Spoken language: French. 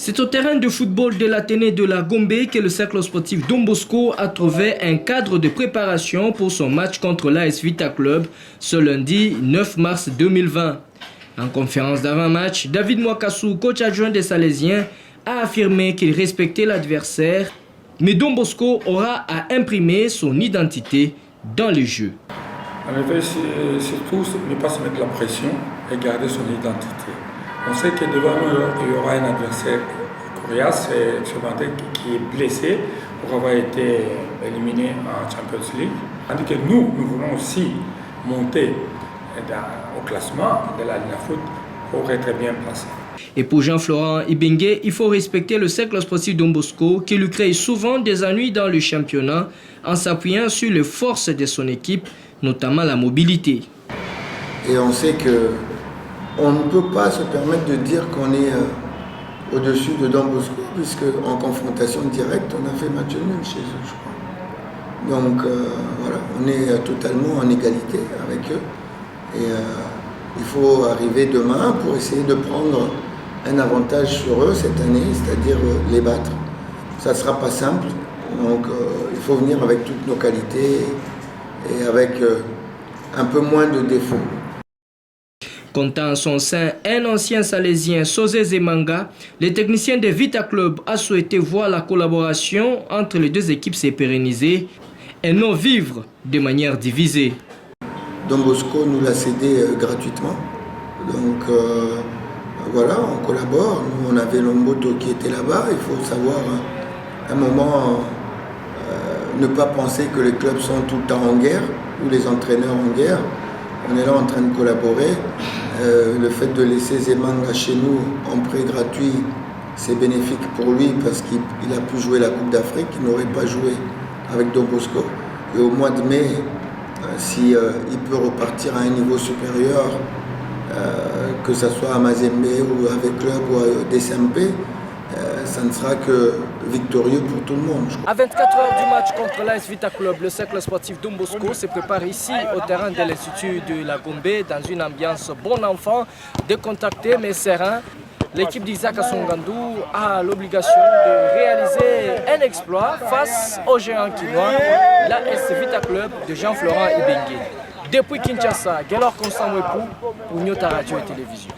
C'est au terrain de football de l'Athénée de la Gombe que le cercle sportif Don Bosco a trouvé un cadre de préparation pour son match contre l'AS Vita Club ce lundi 9 mars 2020. En conférence d'avant-match, David Mwakasu, coach adjoint des Salésiens, a affirmé qu'il respectait l'adversaire, mais Don Bosco aura à imprimer son identité dans le jeu. En effet, c'est surtout ne pas se mettre la pression et garder son identité. On sait que devant nous, il y aura un adversaire coriace, c'est qui est blessé pour avoir été éliminé en Champions League. Tandis que nous voulons aussi monter au classement de la Ligue de foot pour être bien placé. Et pour Jean-Florent Ibengue, il faut respecter le cercle sportif Don Bosco qui lui crée souvent des ennuis dans le championnat en s'appuyant sur les forces de son équipe, notamment la mobilité. Et on sait qu'on ne peut pas se permettre de dire qu'on est au-dessus de Don Bosco, puisque en confrontation directe, on a fait match nul chez eux, je crois. Donc voilà, on est totalement en égalité avec eux. Et il faut arriver demain pour essayer de prendre un avantage sur eux cette année, c'est-à-dire les battre. Ça ne sera pas simple, donc il faut venir avec toutes nos qualités et avec un peu moins de défauts. Comptant en son sein un ancien salésien, Sosé Zemanga, le technicien de Vita Club a souhaité voir la collaboration entre les deux équipes se pérenniser et non vivre de manière divisée. Don Bosco nous l'a cédé gratuitement, donc voilà, on collabore. Nous, on avait Lomboto qui était là-bas. Il faut savoir à un moment ne pas penser que les clubs sont tout le temps en guerre ou les entraîneurs en guerre. On est là en train de collaborer. Le fait de laisser Zemanga chez nous en prêt gratuit, c'est bénéfique pour lui parce qu'il a pu jouer la Coupe d'Afrique, il n'aurait pas joué avec Don Bosco. Et au mois de mai, si il peut repartir à un niveau supérieur, que ce soit à Mazembe ou avec Club ou à DSMP, ça ne sera que victorieux pour tout le monde. À 24 heures du match contre l'AS Vita Club, le cercle sportif Don Bosco se prépare ici au terrain de l'Institut de la Gombe dans une ambiance bon enfant, décontractée mais serein. L'équipe d'Isaac Assongandou a l'obligation de réaliser un exploit face au géant quinois, l'AS Vita Club de Jean-Florent Ibengue. Depuis Kinshasa, Gaylor Constant Wepou pour Nyota Radio et Télévision.